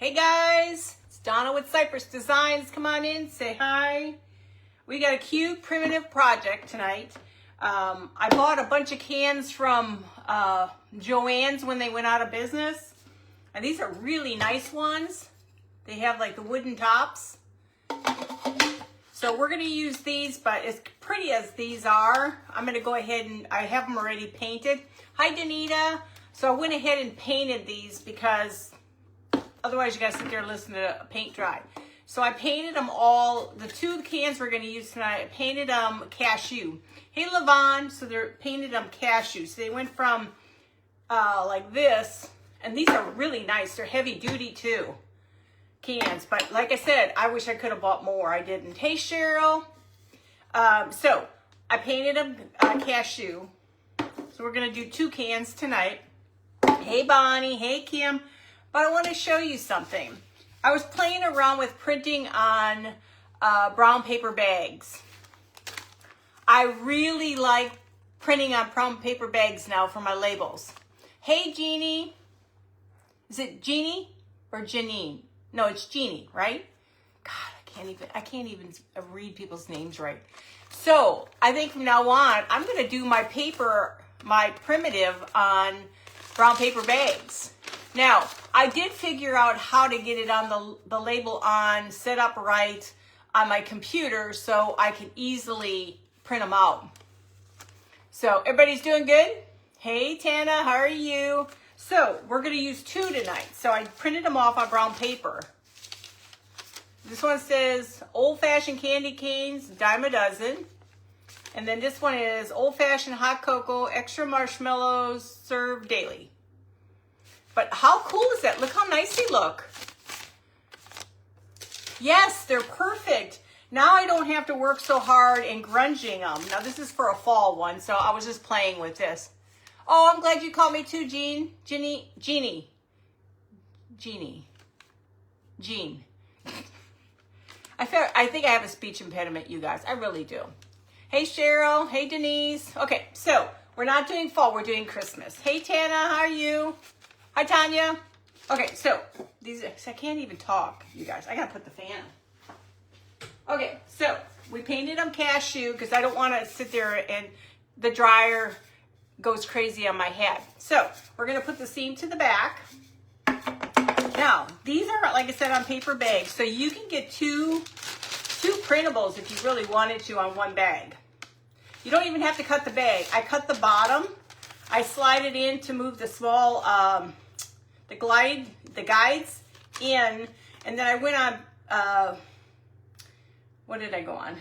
Hey guys, it's Donna with Cypress Designs. Come on in, say hi. We got a cute primitive project tonight. I bought a bunch of cans from Joann's when they went out of business. And these are really nice ones. They have like the wooden tops. So we're gonna use these, but as pretty as these are, I'm gonna go ahead and I have them already painted. Hi Danita. So I went ahead and painted these because otherwise you gotta sit there and listen to paint dry. So I painted them all, the two cans we're gonna use tonight, I painted them cashew. Hey Levon, so they're painted them cashew. So they went from like this, and these are really nice. They're heavy duty too, cans. But like I said, I wish I could have bought more, I didn't. Hey Cheryl. So I painted them cashew. So we're gonna do two cans tonight. Hey Bonnie, hey Kim. But I want to show you something. I was playing around with printing on brown paper bags. I really like printing on brown paper bags now for my labels. Hey Jeannie. Is it Jeannie or Janine? No, it's Jeannie, right? God, I can't even read people's names right. So I think from now on, I'm going to do my primitive on brown paper bags. Now, I did figure out how to get it on the label on set up right on my computer so I can easily print them out. So everybody's doing good? Hey Tana, how are you? So we're going to use two tonight. So I printed them off on brown paper. This one says old-fashioned candy canes, dime a dozen. And then this one is old-fashioned hot cocoa, extra marshmallows, served daily. But how cool is that? Look how nice they look. Yes, they're perfect. Now I don't have to work so hard in grunging them. Now this is for a fall one, so I was just playing with this. Oh, I'm glad you called me too, Jean. Jean. I think I have a speech impediment, you guys. I really do. Hey, Cheryl. Hey, Denise. Okay, so we're not doing fall. We're doing Christmas. Hey, Tana. How are you? Hi, Tanya. Okay, so these, I can't even talk, you guys. I got to put the fan on. Okay, so we painted them cashew because I don't want to sit there and the dryer goes crazy on my head. So we're going to put the seam to the back. Now, these are, like I said, on paper bags. So you can get two printables if you really wanted to on one bag. You don't even have to cut the bag. I cut the bottom. I slide it in to move the small, the guides in. And then I went on, what did I go on?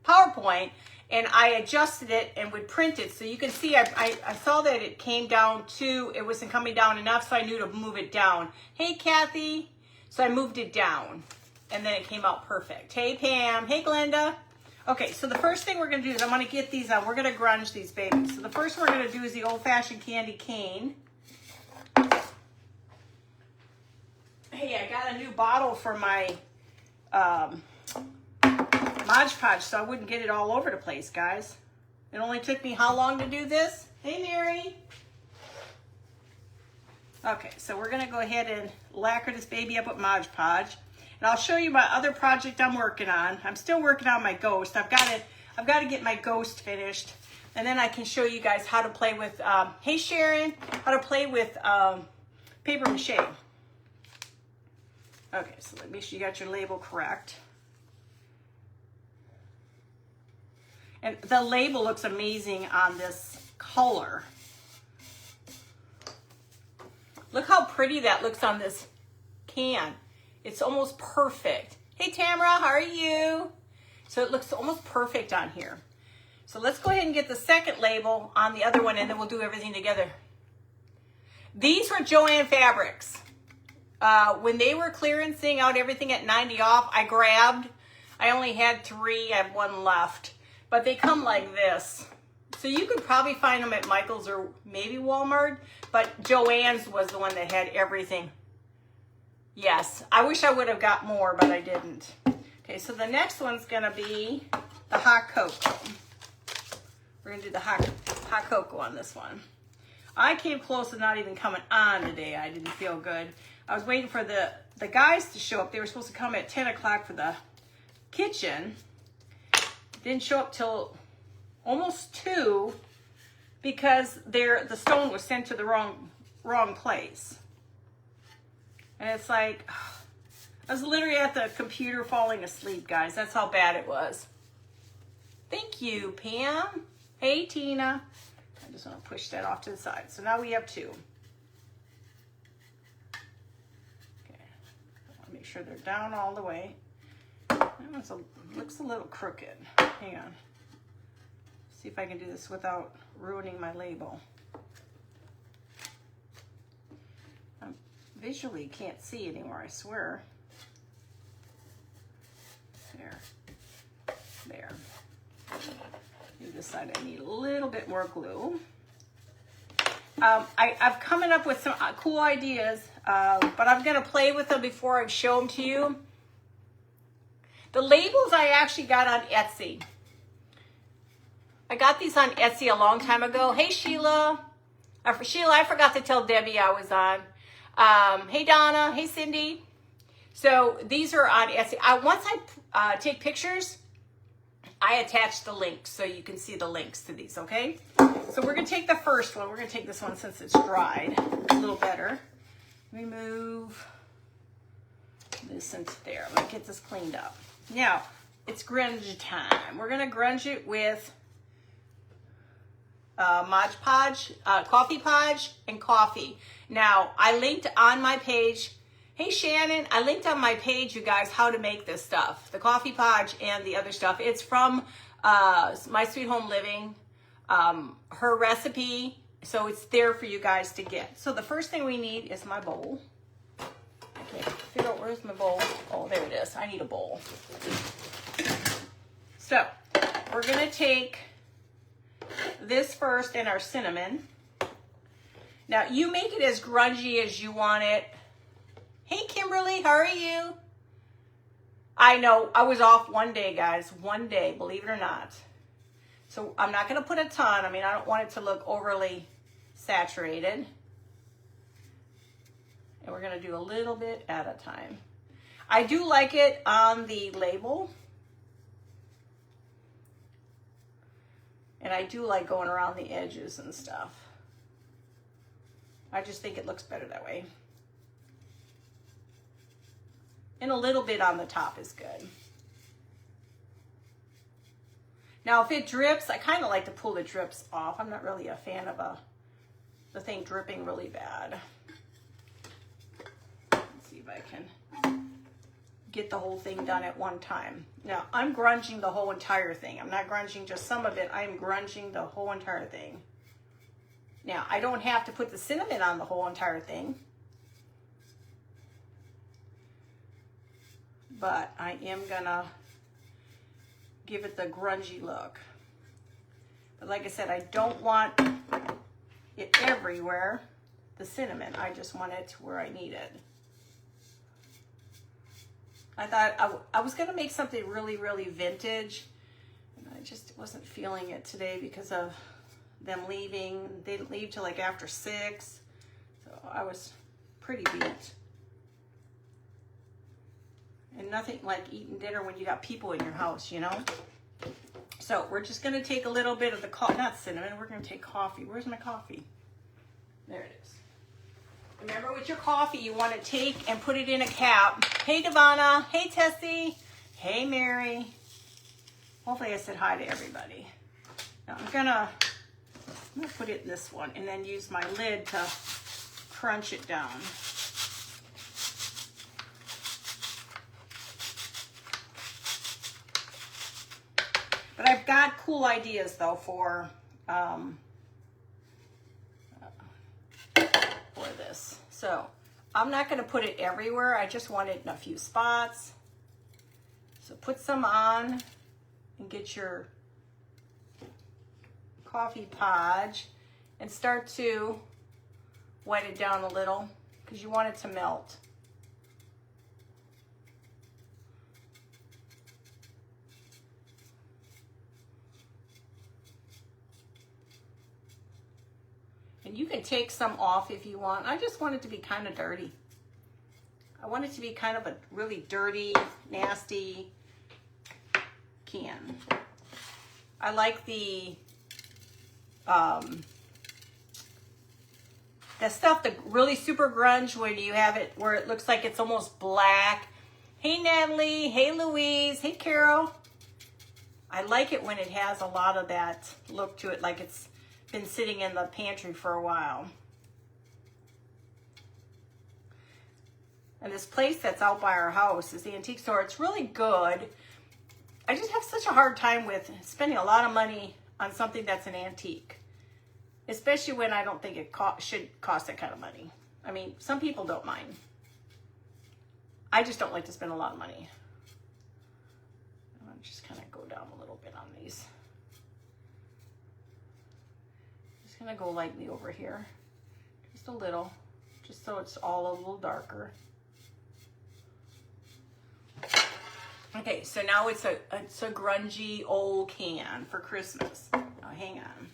PowerPoint. And I adjusted it and would print it. So you can see, I saw that it came down to, it wasn't coming down enough, so I knew to move it down. Hey, Kathy. So I moved it down. And then it came out perfect. Hey, Pam. Hey, Glenda. Okay, so the first thing we're going to do is I'm going to get these on. We're going to grunge these babies. So the first one we're going to do is the old-fashioned candy cane. Hey, I got a new bottle for my Mod Podge so I wouldn't get it all over the place, guys. It only took me how long to do this? Hey, Mary. Okay, so we're going to go ahead and lacquer this baby up with Mod Podge. And I'll show you my other project I'm working on. I'm still working on my ghost. I've got to get my ghost finished. And then I can show you guys how to play with, hey Sharon, how to play with paper mache. Okay, so let me make sure you got your label correct. And the label looks amazing on this color. Look how pretty that looks on this can. It's almost perfect. Hey Tamara, how are you? So it looks almost perfect on here. So let's go ahead and get the second label on the other one and then we'll do everything together. These were Joann fabrics. When they were clearancing out everything at 90 off, I only had 3, I have 1 left. But they come like this. So you could probably find them at Michael's or maybe Walmart, but Joann's was the one that had everything. Yes, I wish I would have got more, but I didn't. Okay, so the next one's gonna be the hot cocoa. We're gonna do the hot cocoa on this one. I came close to not even coming on today. I didn't feel good. I was waiting for the guys to show up. They were supposed to come at 10 o'clock for the kitchen. Didn't show up till almost 2 because the stone was sent to the wrong place. And it's like, I was literally at the computer falling asleep, guys. That's how bad it was. Thank you, Pam. Hey, Tina. I just want to push that off to the side. So now we have 2. Okay. I want to make sure they're down all the way. That one looks a little crooked. Hang on. See if I can do this without ruining my label. I visually can't see anymore, I swear. There. You decide I need a little bit more glue. I've coming up with some cool ideas, but I'm going to play with them before I show them to you. The labels I actually got on Etsy. I got these on Etsy a long time ago. Hey, Sheila. Sheila, I forgot to tell Debbie I was on. Hey, Donna. Hey, Cindy. So these are on Etsy. Once I take pictures, I attach the links so you can see the links to these, okay? So we're going to take the first one. We're going to take this one since it's dried a little better. Remove this into there. I'm going to get this cleaned up. Now, it's grunge time. We're going to grunge it with Mod Podge, Coffee Podge, and coffee. Now, I linked on my page. Hey, Shannon, I linked on my page, you guys, how to make this stuff. The Coffee Podge and the other stuff. It's from My Sweet Home Living, her recipe. So it's there for you guys to get. So the first thing we need is my bowl. Okay, figure out where's my bowl. Oh, there it is. I need a bowl. So we're going to take this first and our cinnamon. Now, you make it as grungy as you want it. Hey, Kimberly, how are you? I know, I was off one day, guys. One day, believe it or not. So I'm not going to put a ton. I mean, I don't want it to look overly saturated. And we're going to do a little bit at a time. I do like it on the label. And I do like going around the edges and stuff. I just think it looks better that way. And a little bit on the top is good. Now, if it drips, I kind of like to pull the drips off. I'm not really a fan of the thing dripping really bad. Let's see if I can get the whole thing done at one time. Now, I'm grunging the whole entire thing. I'm not grunging just some of it. I'm grunging the whole entire thing. Now, I don't have to put the cinnamon on the whole entire thing. But I am gonna give it the grungy look. But like I said, I don't want it everywhere, the cinnamon. I just want it to where I need it. I thought I was gonna make something really, really vintage. And I just wasn't feeling it today because of them leaving. They didn't leave till like after 6. So I was pretty beat. And nothing like eating dinner when you got people in your house, you know? So we're just going to take a little bit of the not cinnamon, we're going to take coffee. Where's my coffee? There it is. Remember, with your coffee, you want to take and put it in a cap. Hey, Devonna. Hey, Tessie. Hey, Mary. Hopefully I said hi to everybody. Now I'm going to put it in this one and then use my lid to crunch it down. But I've got cool ideas, though, for this. So I'm not going to put it everywhere. I just want it in a few spots. So put some on and get your coffee podge and start to wet it down a little because you want it to melt. And you can take some off if you want. I just want it to be kind of dirty. I want it to be kind of a really dirty, nasty can. I like the stuff, the really super grunge, when you have it where it looks like it's almost black. Hey Natalie, hey Louise, hey Carol. I like it when it has a lot of that look to it, like it's been sitting in the pantry for a while. And this place that's out by our house is the antique store. It's really good. I just have such a hard time with spending a lot of money on something that's an antique. Especially when I don't think it should cost that kind of money. I mean, some people don't mind. I just don't like to spend a lot of money. I'm just kind of go down a little bit on these. Just gonna go lightly over here. Just a little. Just so it's all a little darker. Okay, so now it's a grungy old can for Christmas. Oh, hang on.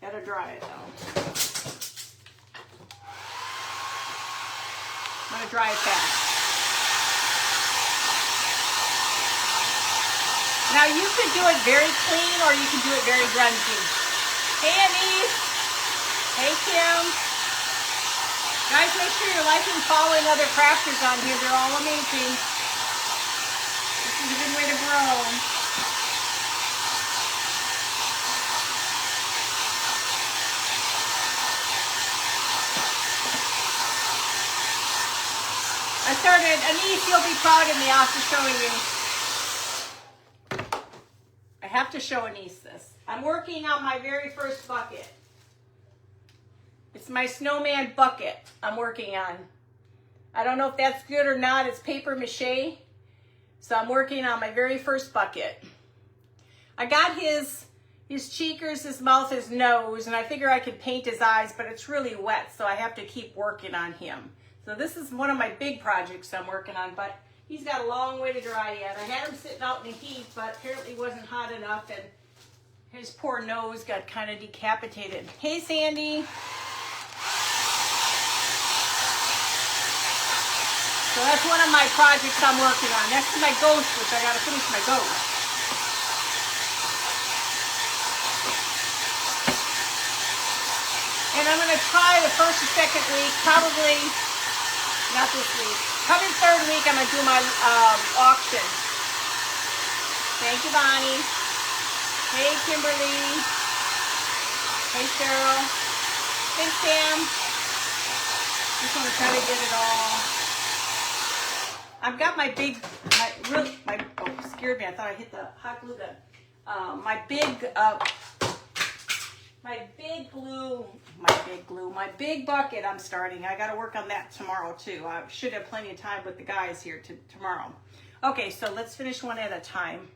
Gotta dry it though. I'm gonna dry it fast. Now you could do it very clean or you can do it very grungy. Hey Anise. Hey Kim. Guys, make sure you're liking and following other crafters on here. They're all amazing. This is a good way to grow. I started, Anise, you'll be proud of me after showing you. I have to show Anise this. I'm working on my very first bucket. It's my snowman bucket I'm working on. I don't know if that's good or not. It's paper mache. So I'm working on my very first bucket. I got his cheekers, his mouth, his nose, and I figure I could paint his eyes, but it's really wet, so I have to keep working on him. So this is one of my big projects I'm working on, but he's got a long way to dry yet. I had him sitting out in the heat, but apparently it wasn't hot enough, and his poor nose got kind of decapitated. Hey, Sandy. So that's one of my projects I'm working on. Next to my ghost, which I got to finish my ghost. And I'm going to try the first or second week, probably not this week. Probably third week, I'm going to do my auction. Thank you, Bonnie. Hey, Kimberly. Hey, Cheryl. Thanks, Sam. Just want to try to get it all. I've got my scared me. I thought I hit the hot glue gun. My big bucket I'm starting. I got to work on that tomorrow too. I should have plenty of time with the guys here tomorrow. Okay, so let's finish one at a time.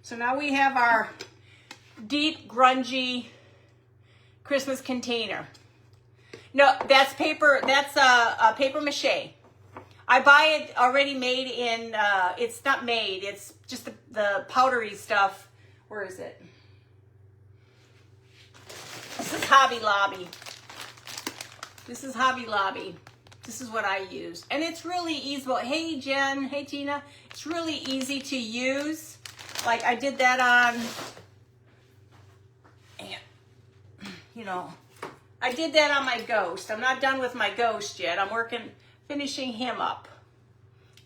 So now we have our deep, grungy Christmas container. No, that's paper. That's a paper mache. I buy it already made in, it's not made, it's just the powdery stuff. Where is it? This is Hobby Lobby. This is Hobby Lobby. This is what I use. And it's really easy. Well, hey Jen, hey Tina. It's really easy to use. Like I did that on, I did that on my ghost. I'm not done with my ghost yet. I'm finishing him up.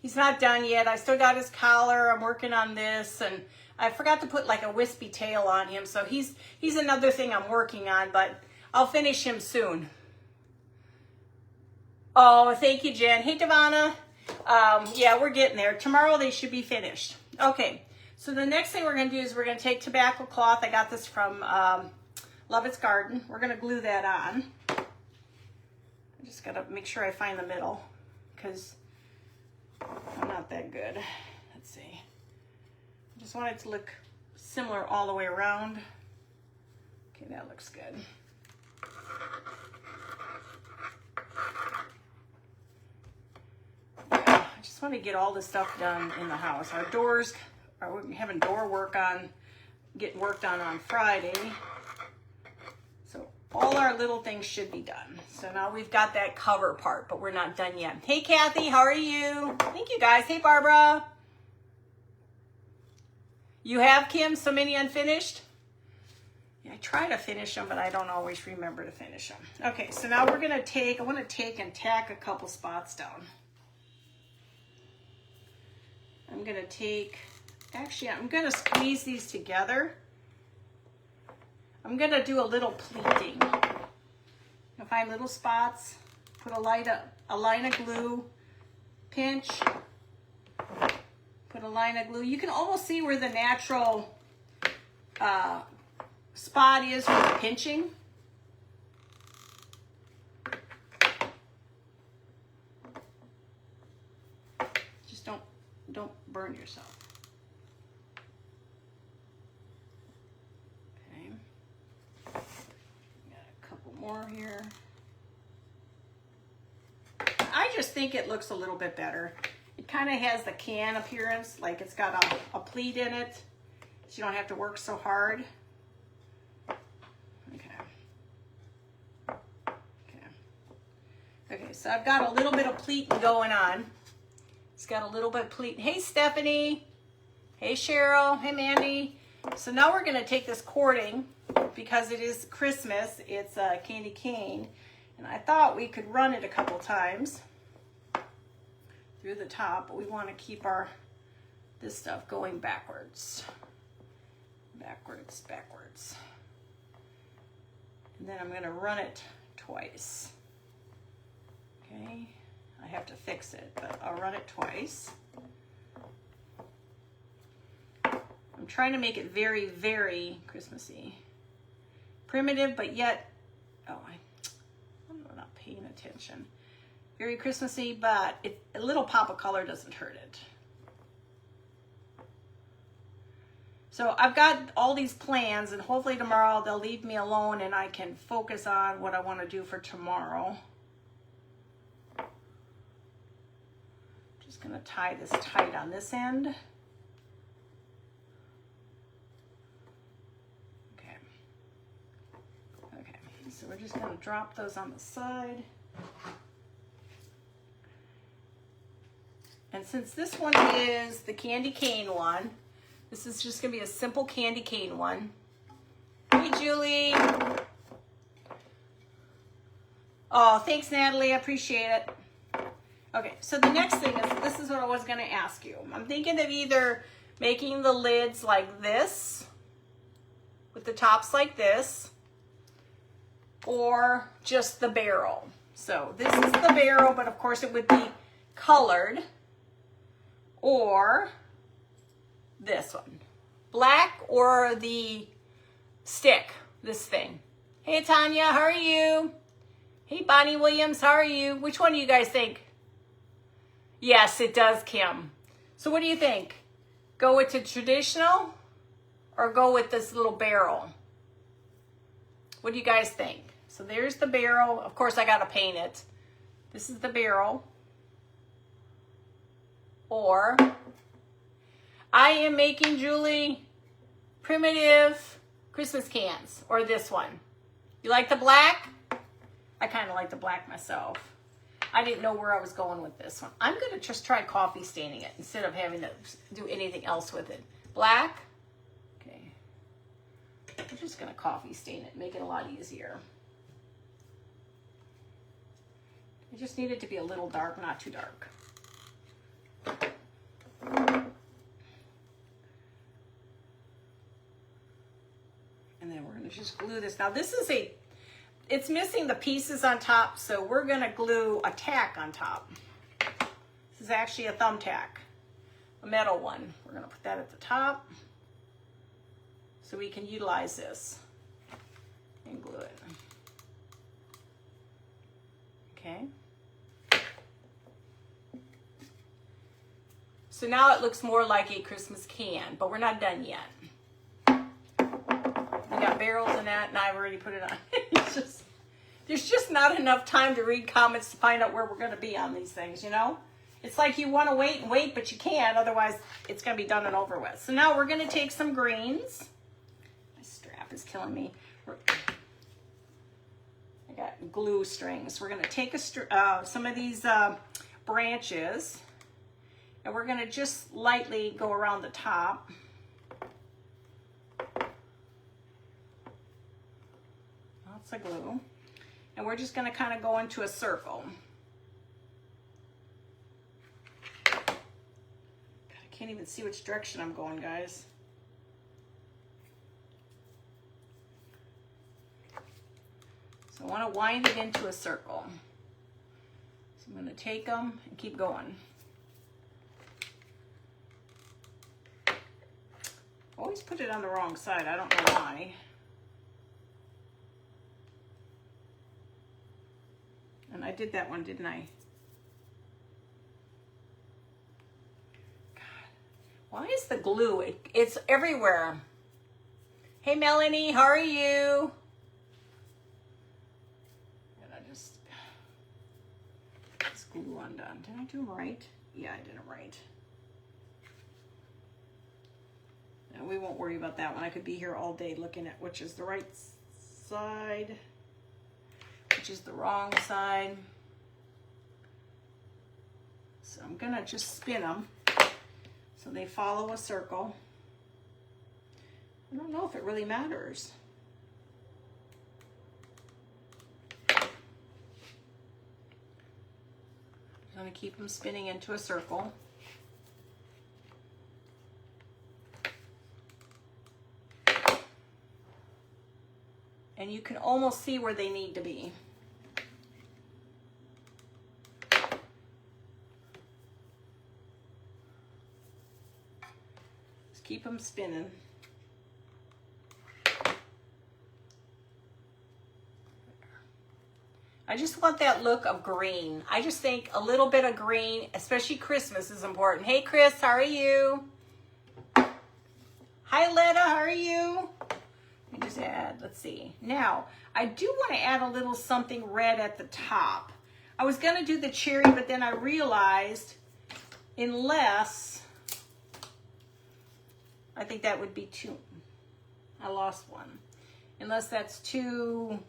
He's not done yet. I still got his collar. I'm working on this, and I forgot to put like a wispy tail on him. So he's another thing I'm working on, but I'll finish him soon. Oh, thank you, Jen. Hey, Devonna. Yeah, we're getting there. Tomorrow they should be finished. Okay, so the next thing we're going to do is we're going to take tobacco cloth. I got this from Lovett's Garden. We're going to glue that on. I just got to make sure I find the middle because I'm not that good. Let's see. I just want it to look similar all the way around. Okay, that looks good. I just want to get all this stuff done in the house. Our doors, we're having getting worked on Friday. So all our little things should be done. So now we've got that cover part, but we're not done yet. Hey, Kathy, how are you? Thank you, guys. Hey, Barbara. You have, Kim, so many unfinished? Yeah, I try to finish them, but I don't always remember to finish them. Okay, so now we're going to take, I want to take and tack a couple spots down. I'm going to take, actually, I'm going to squeeze these together. I'm going to do a little pleating. You'll find little spots, put a line of glue, pinch, put a line of glue. You can almost see where the natural spot is for the pinching. Just don't burn yourself. Okay. Got a couple more here. I just think it looks a little bit better. It kind of has the can appearance, like it's got a pleat in it, so you don't have to work so hard. Okay, so I've got a little bit of pleating going on. It's got a little bit of pleating. Hey, Stephanie. Hey, Cheryl. Hey, Mandy. So now we're going to take this cording, because it is Christmas. It's a candy cane. And I thought we could run it a couple times through the top, but we want to keep this stuff going backwards. Backwards, backwards. And then I'm going to run it twice. Okay, I have to fix it, but I'll run it twice. I'm trying to make it very, very Christmassy. Primitive, but yet, I'm not paying attention. Very Christmassy, but a little pop of color doesn't hurt it. So I've got all these plans, and hopefully tomorrow they'll leave me alone and I can focus on what I want to do for tomorrow. Just going to tie this tight on this end. Okay, so we're just going to drop those on the side. And since this one is the candy cane one, this is just going to be a simple candy cane one. Hey, Julie. Oh, thanks, Natalie. I appreciate it. Okay, so the next thing is, this is what I was going to ask you. I'm thinking of either making the lids like this, with the tops like this, or just the barrel. So this is the barrel, but of course it would be colored, or this one. Black or the stick, this thing. Hey, Tanya, how are you? Hey, Bonnie Williams, how are you? Which one do you guys think? Yes, it does, Kim. So what do you think? Go with the traditional or go with this little barrel? What do you guys think? So there's the barrel. Of course, I got to paint it. This is the barrel. Or I am making, Julie, primitive Christmas cans, or this one. You like the black? I kind of like the black myself. I didn't know where I was going with this one. I'm going to just try coffee staining it instead of having to do anything else with it. Black. Okay. I'm just going to coffee stain it, make it a lot easier. I just need it to be a little dark, not too dark. And then we're going to just glue this. Now this is it's missing the pieces on top, so we're going to glue a tack on top. This is actually a thumbtack, a metal one. We're going to put that at the top so we can utilize this and glue it. Okay. So now it looks more like a Christmas can, but we're not done yet. We got barrels in that, and I've already put it on. There's just not enough time to read comments to find out where we're going to be on these things, you know? It's like you want to wait and wait, but you can't. Otherwise, it's going to be done and over with. So now we're going to take some greens. My strap is killing me. got glue strings. We're going to take some of these branches, and we're going to just lightly go around the top. Lots of glue. And we're just going to kind of go into a circle. God, I can't even see which direction I'm going, guys. So I want to wind it into a circle. So I'm going to take them and keep going. Always put it on the wrong side. I don't know why. And I did that one, didn't I? God, why is the glue? It's everywhere. Hey, Melanie, how are you? Glue undone. Did I do them right? Yeah, I did them right. Now, we won't worry about that one. I could be here all day looking at which is the right side, which is the wrong side. So I'm gonna just spin them so they follow a circle. I don't know if it really matters. I'm going to keep them spinning into a circle. And you can almost see where they need to be. Just keep them spinning. I just want that look of green. I just think a little bit of green, especially Christmas, is important. Hey, Chris, how are you? Hi, Letta, how are you? Let me just add, let's see. Now, I do want to add a little something red at the top. I was going to do the cherry, but then I realized unless, I think that would be too, I lost one. Unless that's too...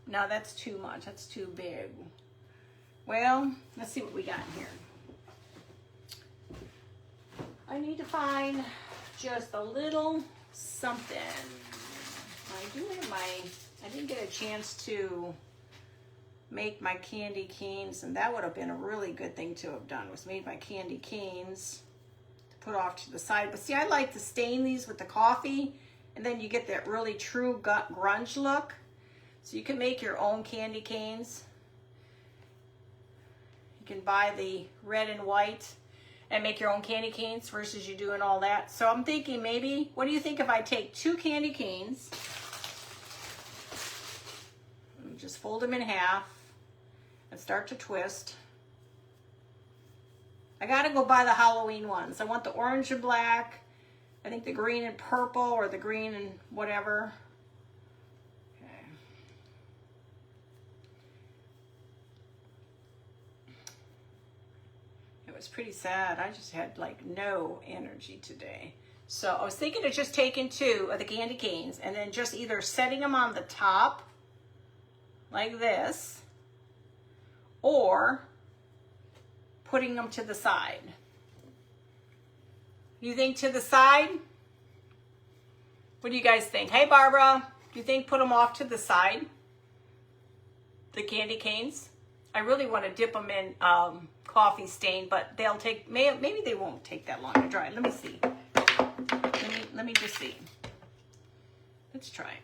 No, that's too much. That's too big. Well, let's see what we got in here. I need to find just a little something. I do have I didn't get a chance to make my candy canes, and that would have been a really good thing to have done, was made my candy canes to put off to the side. But see, I like to stain these with the coffee, and then you get that really true grunge look. So you can make your own candy canes. You can buy the red and white and make your own candy canes versus you doing all that. So I'm thinking maybe, what do you think if I take 2 candy canes and just fold them in half and start to twist. I gotta go buy the Halloween ones. I want the orange and black. I think the green and purple, or the green and whatever. It was pretty sad. I just had like no energy today. So I was thinking of just taking 2 of the candy canes and then just either setting them on the top like this, or putting them to the side. You think to the side? What do you guys think? Hey, Barbara, do you think put them off to the side? The candy canes? I really want to dip them in coffee stain, but they'll take, maybe they won't take that long to dry. Let me see. Let me just see. Let's try.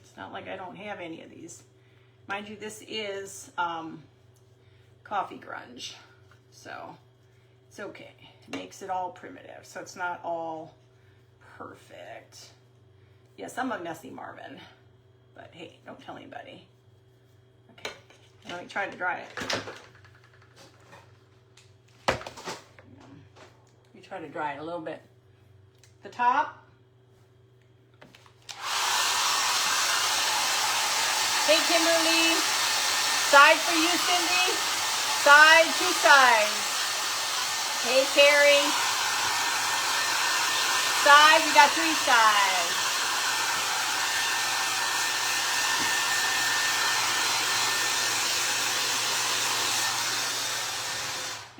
It's not like I don't have any of these. Mind you, this is coffee grunge, so it's okay. It makes it all primitive, so it's not all perfect. Yes, I'm a messy Marvin, but hey, don't tell anybody. Okay, let me try to dry it. Let me try to dry it a little bit. The top. Hey, Kimberly. Side for you, Cindy. Side, 2 sides. Hey, Carrie. Side, we got 3 sides.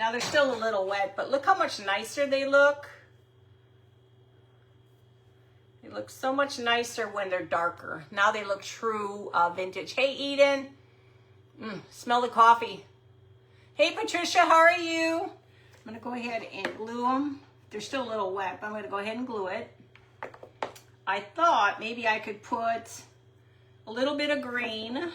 Now they're still a little wet, but look how much nicer they look. They look so much nicer when they're darker. Now they look true vintage. Hey, Eden. Smell the coffee. Hey, Patricia, how are you? I'm going to go ahead and glue them. They're still a little wet, but I'm going to go ahead and glue it. I thought maybe I could put a little bit of green.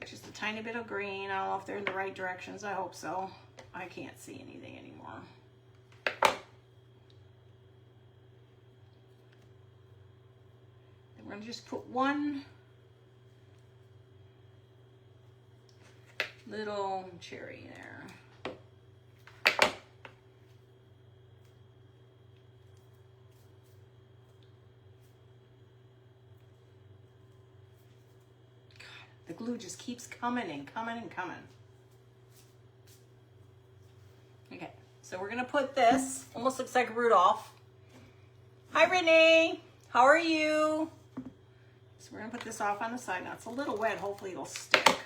Just a tiny bit of green. I don't know if they're in the right directions. I hope so. I can't see anything anymore. We're going to just put one little cherry there. God, the glue just keeps coming and coming and coming. Okay, so we're going to put this, almost looks like Rudolph. Hi, Renee. How are you? So we're going to put this off on the side. Now it's a little wet. Hopefully it'll stick.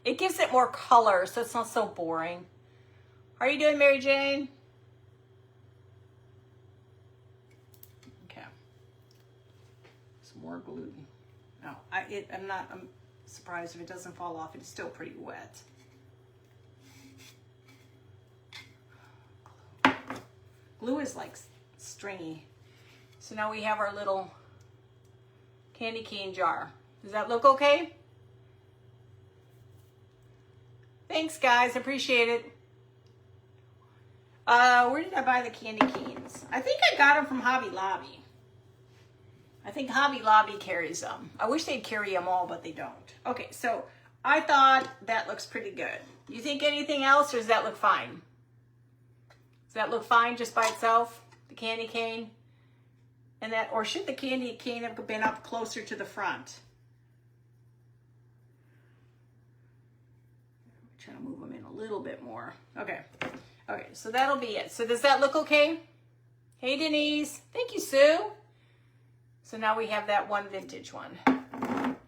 It gives it more color, so it's not so boring. How are you doing, Mary Jane? Okay. Some more glue. No, I'm surprised if it doesn't fall off. It's still pretty wet. Glue is like stringy. So now we have our little candy cane jar. Does that look okay? Thanks, guys. Appreciate it. Where did I buy the candy canes? I think I got them from Hobby Lobby. I think Hobby Lobby carries them. I wish they'd carry them all, but they don't. Okay, so I thought that looks pretty good. You think anything else, or does that look fine? Does that look fine just by itself? The candy cane? And that, or should the candy cane have been up closer to the front? I'm trying to move them in a little bit more. Okay. Okay, so that'll be it. So does that look okay? Hey, Denise. Thank you, Sue. So now we have that one vintage one.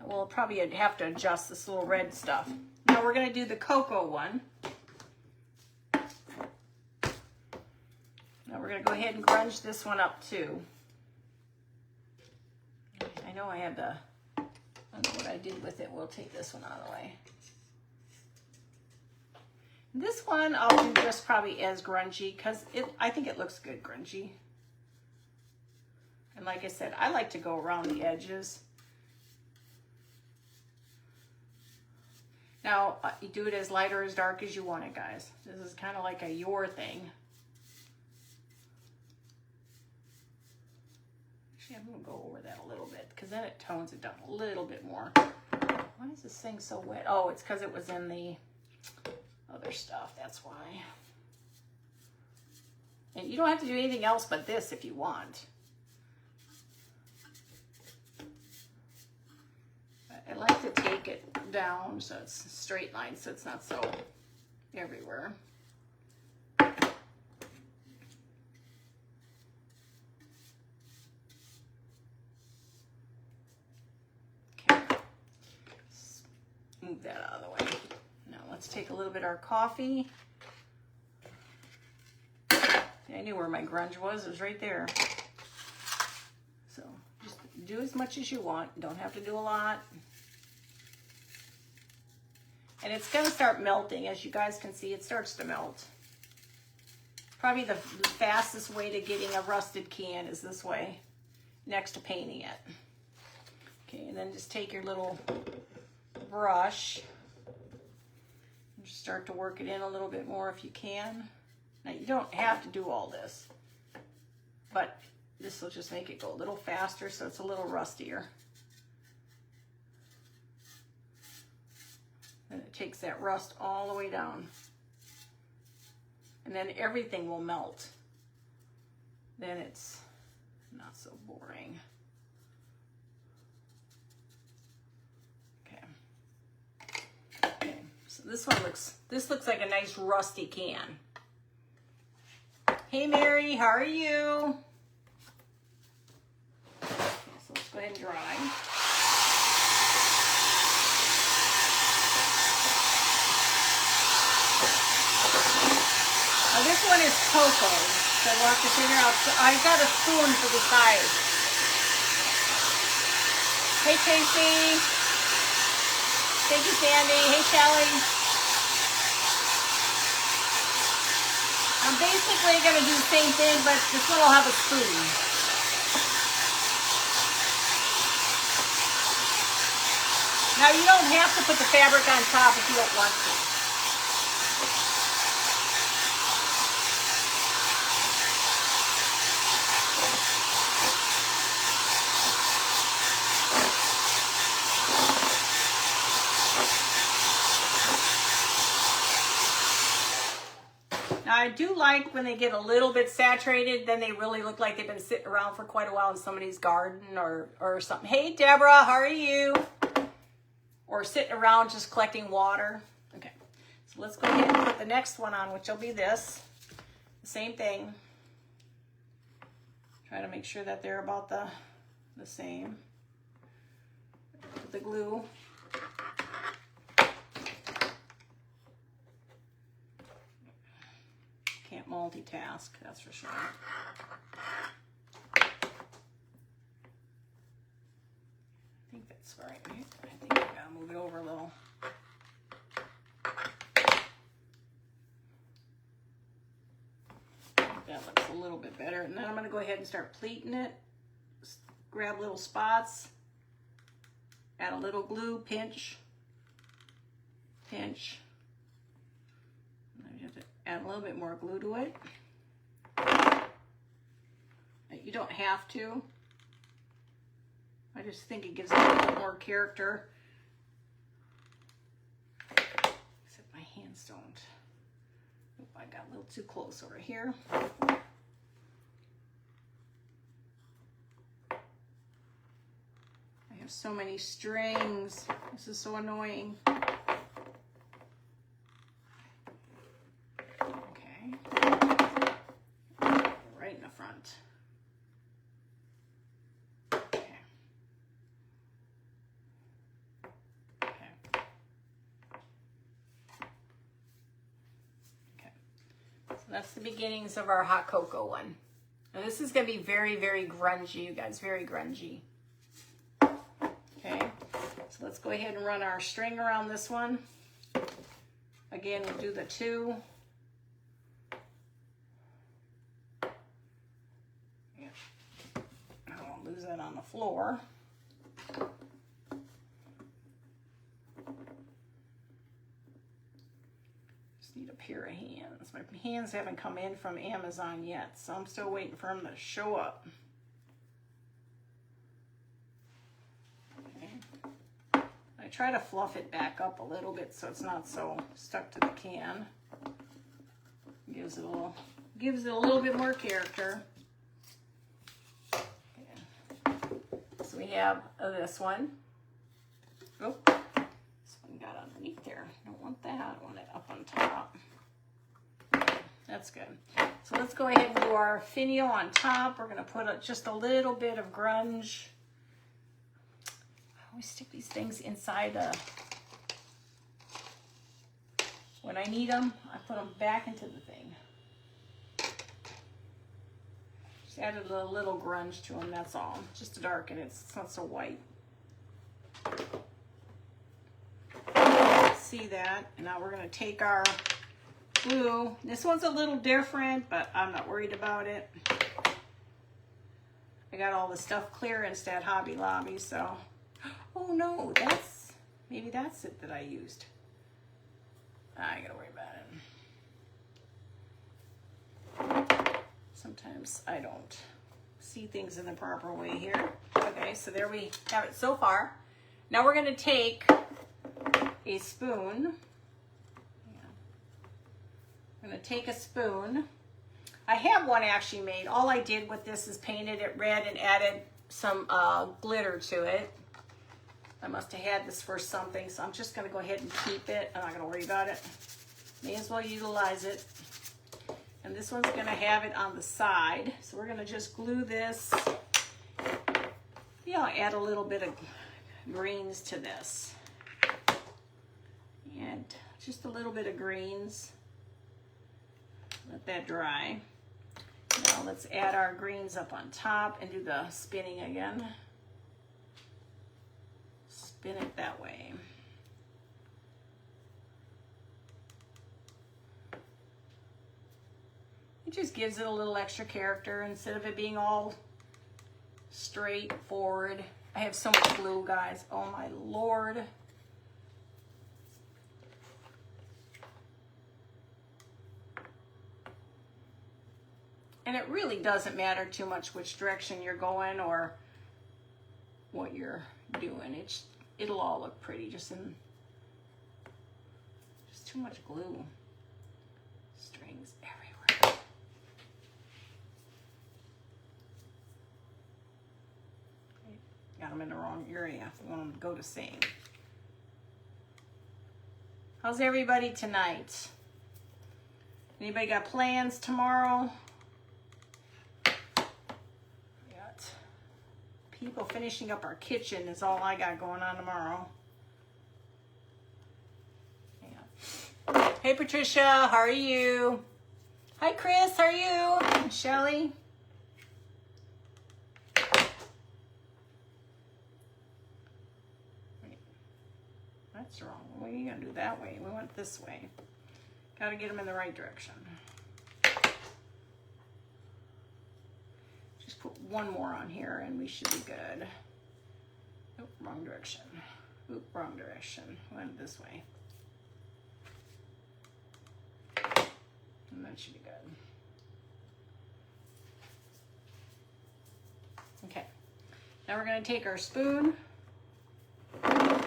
We'll probably have to adjust this little red stuff. Now we're going to do the cocoa one. Now we're going to go ahead and grunge this one up too. I know I had the, I don't know what I did with it. We'll take this one out of the way. This one I'll do just probably as grungy because I think it looks good grungy. And like I said, I like to go around the edges. Now, you do it as light or as dark as you want it, guys. This is kind of like a your thing. Actually, I'm going to go over that a little bit because then it tones it down a little bit more. Why is this thing so wet? Oh, it's because it was in the other stuff. That's why. And you don't have to do anything else but this if you want. I like to take it down so it's a straight line so it's not so everywhere. Okay. Let's move that out of the way. Now let's take a little bit of our coffee. I knew where my grunge was. It was right there. So just do as much as you want. You don't have to do a lot. And it's going to start melting. As you guys can see, it starts to melt. Probably the fastest way to getting a rusted can is this way, next to painting it. Okay, and then just take your little brush and just start to work it in a little bit more if you can. Now, you don't have to do all this, but this will just make it go a little faster so it's a little rustier. And it takes that rust all the way down. And then everything will melt. Then it's not so boring. Okay. Okay. So this looks like a nice rusty can. Hey Mary, how are you? Okay, so let's go ahead and dry. one is cocoa, so we'll have to figure out. I've got a spoon for the size. Hey, Casey. Thank you, Sandy. Hey, Shelly. I'm basically going to do the same thing, but this one will have a spoon. Now, you don't have to put the fabric on top if you don't want to. Now, I do like when they get a little bit saturated, then they really look like they've been sitting around for quite a while in somebody's garden or something. Hey, Deborah, how are you? Or sitting around just collecting water. Okay, so let's go ahead and put the next one on, which will be this. Same thing. Try to make sure that they're about the same. Put the glue. Can't multitask, that's for sure. I think that's right. I think I gotta move it over a little. That looks a little bit better. And then I'm gonna go ahead and start pleating it. Grab little spots. Add a little glue, pinch. Pinch. You have to add a little bit more glue to it. You don't have to. I just think it gives it a little bit more character. Except my hands don't. Oop, I got a little too close over here. I have so many strings. This is so annoying. Okay. Right in the front. That's the beginnings of our hot cocoa one. Now this is going to be very, very grungy, you guys, very grungy. Okay, so let's go ahead and run our string around this one. Again, we'll do the 2. Yeah. I don't want to lose that on the floor. Need a pair of hands. My hands haven't come in from Amazon yet, so I'm still waiting for them to show up. Okay. I try to fluff it back up a little bit so it's not so stuck to the can. Gives it a little bit more character. Okay. So we have this one. Oh. Got underneath there. Don't want that. I want it up on top. That's good. So let's go ahead and do our finial on top. We're going to put just a little bit of grunge. I always stick these things inside. When I need them, I put them back into the thing. Just added a little grunge to them, that's all. Just to darken it. It's not so white. See that, and now we're going to take our glue. This one's a little different, but I'm not worried about it. I got all the stuff clearance at Hobby Lobby, so oh no, maybe that's it that I used. I gotta worry about it. Sometimes I don't see things in the proper way here. Okay, so there we have it so far. Now we're going to take a spoon. I'm going to take a spoon. I have one actually made. All I did with this is painted it red and added some glitter to it. I must have had this for something, so I'm just going to go ahead and keep it. I'm not going to worry about it. May as well utilize it. And this one's going to have it on the side. So we're going to just glue this. Yeah, I'll add a little bit of greens to this. And just a little bit of greens. Let that dry. Now let's add our greens up on top and do the spinning again. Spin it that way. It just gives it a little extra character instead of it being all straightforward. I have so much glue, guys. Oh my Lord. And it really doesn't matter too much which direction you're going or what you're doing. It'll all look pretty just too much glue. Strings everywhere. Got them in the wrong area. We want them to go the same. How's everybody tonight? Anybody got plans tomorrow? People finishing up our kitchen is all I got going on tomorrow. Yeah. Hey Patricia, how are you? Hi Chris, how are you? And Shelly. Wait, that's wrong. What are you gonna do that way? We went this way. Gotta get them in the right direction. Put one more on here and we should be good. Oop, wrong direction. Oop, wrong direction. Went this way. And that should be good. Okay. Now we're going to take our spoon and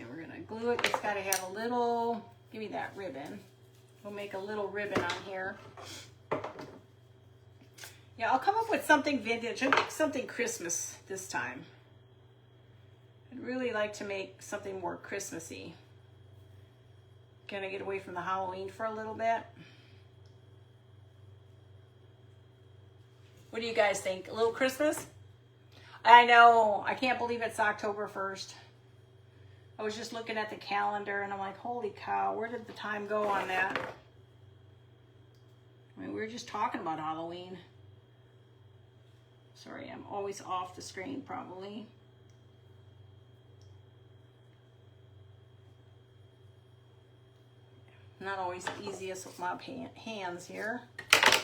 we're going to glue it. It's got to have a little, give me that ribbon. We'll make a little ribbon on here. Yeah, I'll come up with something vintage. I'll make something Christmas this time. I'd really like to make something more Christmassy. Gonna get away from the Halloween for a little bit. What do you guys think? A little Christmas? I know, I can't believe it's October 1st. I was just looking at the calendar and I'm like, holy cow, where did the time go on that? I mean, we were just talking about Halloween. Sorry, I'm always off the screen probably. Not always the easiest with my hands here. Okay.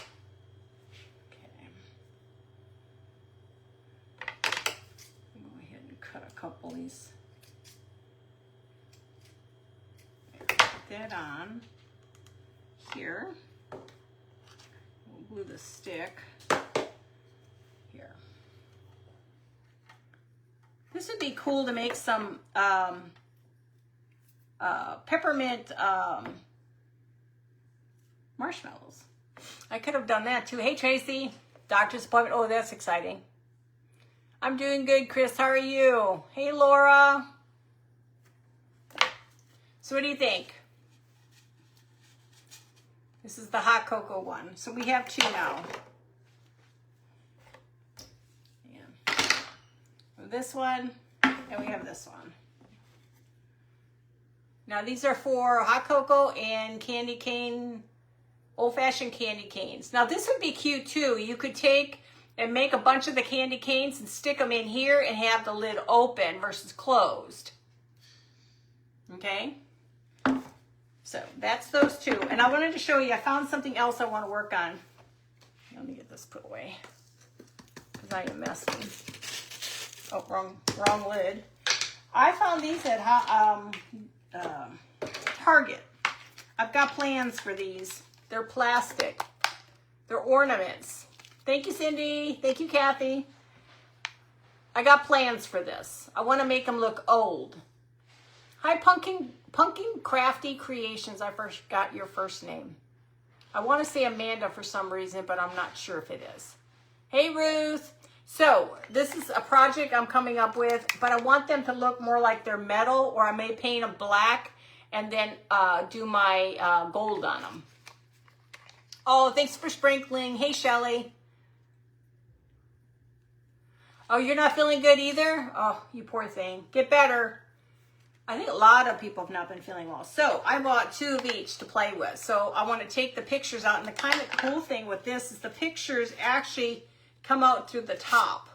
Go ahead and cut a couple of these. Put that on here. We'll glue the stick. Here. This would be cool to make some peppermint marshmallows. I could have done that too. Hey Tracy, doctor's appointment. Oh, that's exciting. I'm doing good, Chris. How are you? Hey Laura. So what do you think? This is the hot cocoa one. So we have two now. This one, and we have this one. Now these are for hot cocoa and candy cane, old-fashioned candy canes. Now this would be cute too. You could take and make a bunch of the candy canes and stick them in here and have the lid open versus closed. Okay? So that's those two. And I wanted to show you, I found something else I want to work on. Let me get this put away because I am messy. Oh, wrong lid. I found these at Target. I've got plans for these. They're plastic. They're ornaments. Thank you, Cindy. Thank you, Kathy. I got plans for this. I want to make them look old. Hi, Pumpkin Crafty Creations. I first got your first name. I want to say Amanda for some reason, but I'm not sure if it is. Hey, Ruth. So this is a project I'm coming up with, but I want them to look more like they're metal, or I may paint them black and then do my gold on them. Oh, thanks for sprinkling. Hey, Shelly. Oh, you're not feeling good either? Oh, you poor thing. Get better. I think a lot of people have not been feeling well. So I bought 2 of each to play with. So I want to take the pictures out. And the kind of cool thing with this is the pictures actually come out through the top.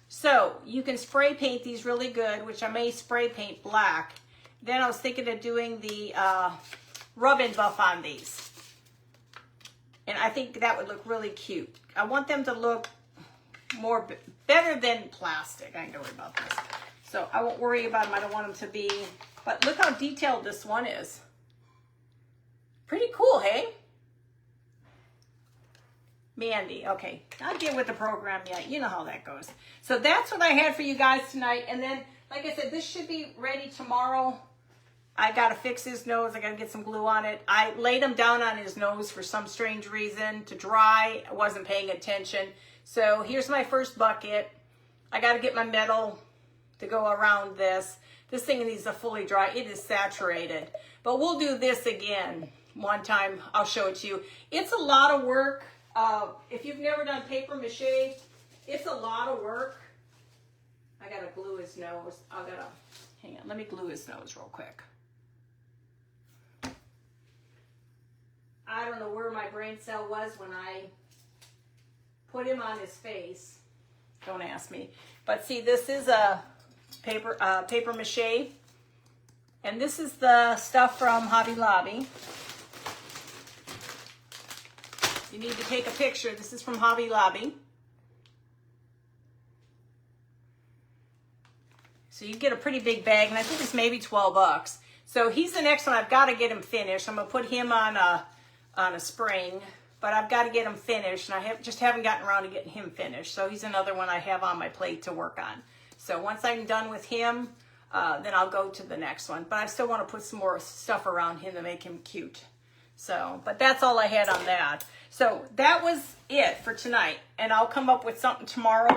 So you can spray paint these really good, which I may spray paint black. Then I was thinking of doing the rub-in buff on these. And I think that would look really cute. I want them to look better than plastic. I ain't gonna worry about this. So I won't worry about them. I don't want them to be, but look how detailed this one is. Pretty cool, hey? Mandy, okay. Not get with the program yet. You know how that goes. So that's what I had for you guys tonight. And then, like I said, this should be ready tomorrow. I got to fix his nose. I got to get some glue on it. I laid him down on his nose for some strange reason to dry. I wasn't paying attention. So here's my first bucket. I got to get my metal to go around this. This thing needs to fully dry. It is saturated. But we'll do this again one time. I'll show it to you. It's a lot of work. If you've never done paper mache, it's a lot of work. I gotta glue his nose. Hang on, let me glue his nose real quick. I don't know where my brain cell was when I put him on his face. Don't ask me. But see, this is a paper mache. And this is the stuff from Hobby Lobby. You need to take a picture. This is from Hobby Lobby. So you get a pretty big bag, and I think it's maybe 12 bucks. So he's the next one. I've got to get him finished. I'm going to put him on a spring, but I've got to get him finished, and I just haven't gotten around to getting him finished. So he's another one I have on my plate to work on. So once I'm done with him, then I'll go to the next one. But I still want to put some more stuff around him to make him cute. So, but that's all I had on that. So that was it for tonight. And I'll come up with something tomorrow.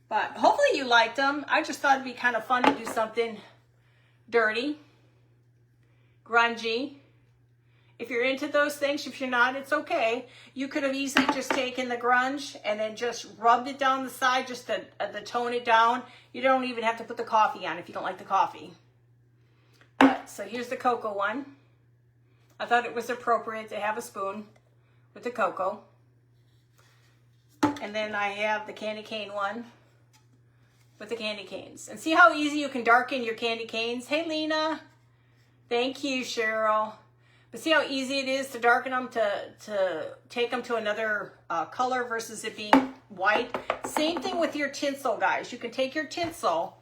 But hopefully you liked them. I just thought it'd be kind of fun to do something dirty, grungy. If you're into those things, if you're not, it's okay. You could have easily just taken the grunge and then just rubbed it down the side just to tone it down. You don't even have to put the coffee on if you don't like the coffee. So here's the cocoa one. I thought it was appropriate to have a spoon with the cocoa. And then I have the candy cane one with the candy canes. And see how easy you can darken your candy canes? Hey, Lena. Thank you, Cheryl. But see how easy it is to darken them, to take them to another color versus it being white. Same thing with your tinsel, guys. You can take your tinsel,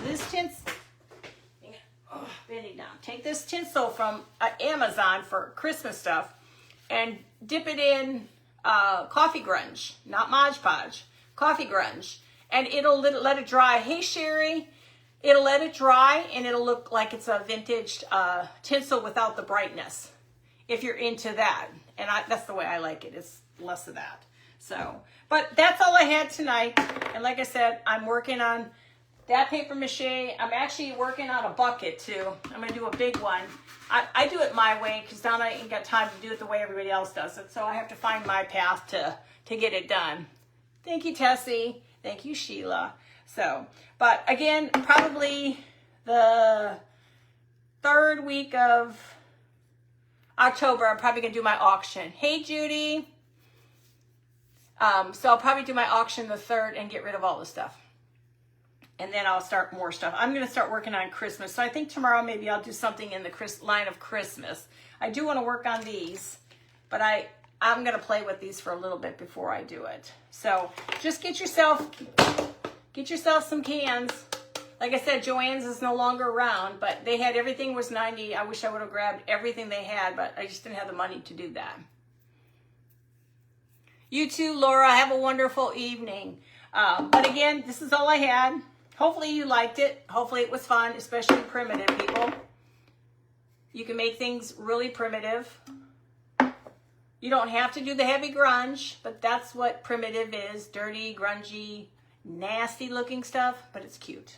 this tinsel, bending down. Take this tinsel from Amazon for Christmas stuff and dip it in coffee grunge, not Mod Podge, coffee grunge. And it'll let it dry. Hey, Sherry. It'll let it dry and it'll look like it's a vintage tinsel without the brightness, if you're into that. And that's the way I like it. It's less of that. So, but that's all I had tonight. And like I said, I'm working on that paper mache. I'm actually working on a bucket too. I'm going to do a big one. I do it my way because Donna ain't got time to do it the way everybody else does it. So I have to find my path to get it done. Thank you, Tessie. Thank you, Sheila. So, but again, probably the 3rd week of October, I'm probably going to do my auction. Hey, Judy. So I'll probably do my auction the 3rd and get rid of all the stuff. And then I'll start more stuff. I'm going to start working on Christmas. So I think tomorrow maybe I'll do something in the line of Christmas. I do want to work on these, but I'm going to play with these for a little bit before I do it. So just get yourself some cans. Like I said, Joann's is no longer around, but they had everything was 90. I wish I would have grabbed everything they had, but I just didn't have the money to do that. You too, Laura. Have a wonderful evening. But again, this is all I had. Hopefully you liked it. Hopefully it was fun, especially primitive people. You can make things really primitive. You don't have to do the heavy grunge, but that's what primitive is. Dirty, grungy, nasty looking stuff, but it's cute.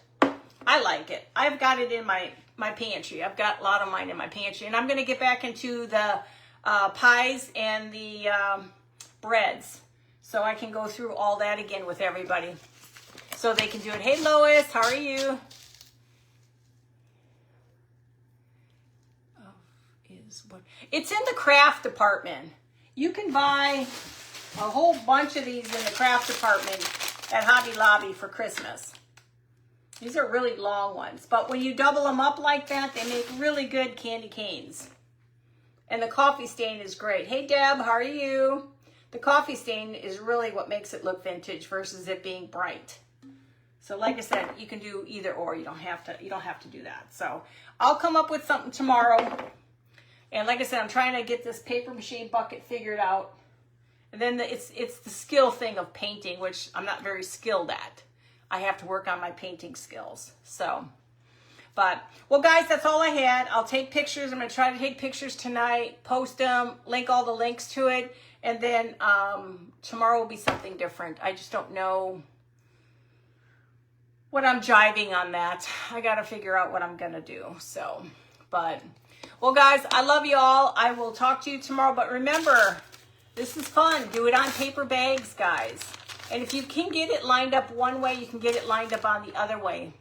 I like it. I've got it in my pantry. I've got a lot of mine in my pantry. And I'm going to get back into the pies and the breads so I can go through all that again with everybody. so they can do it. Hey, Lois, how are you? It's in the craft department. You can buy a whole bunch of these in the craft department at Hobby Lobby for Christmas. These are really long ones, but when you double them up like that, they make really good candy canes. And the coffee stain is great. Hey, Deb, how are you? The coffee stain is really what makes it look vintage versus it being bright. So like I said, you can do either or. You don't have to do that. So I'll come up with something tomorrow. And like I said, I'm trying to get this paper mache bucket figured out. And then it's the skill thing of painting, which I'm not very skilled at. I have to work on my painting skills. So, but, well, guys, that's all I had. I'll take pictures. I'm going to try to take pictures tonight, post them, link all the links to it. And then tomorrow will be something different. I just don't know what I'm jiving on that. I got to figure out what I'm going to do. So, but, well, guys, I love you all. I will talk to you tomorrow. But remember, this is fun. Do it on paper bags, guys. And if you can get it lined up one way, you can get it lined up on the other way.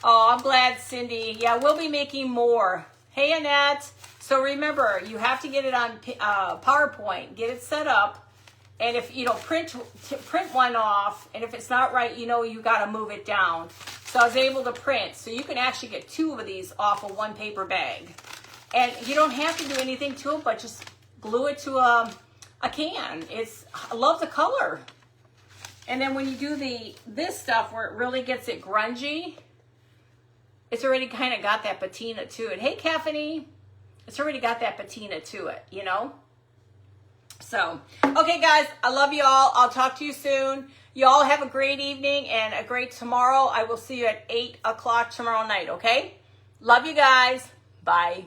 Oh, I'm glad, Cindy. Yeah, we'll be making more. Hey, Annette. So remember, you have to get it on PowerPoint. Get it set up. And if, you know, print one off. And if it's not right, you know you got to move it down. So I was able to print. So you can actually get 2 of these off of one paper bag. And you don't have to do anything to it, but just glue it to a can. I love the color. And then when you do this stuff where it really gets it grungy, it's already kind of got that patina to it. Hey, Caffeine. It's already got that patina to it, you know? So, okay, guys, I love you all. I'll talk to you soon. You all have a great evening and a great tomorrow. I will see you at 8 o'clock tomorrow night, okay? Love you guys. Bye.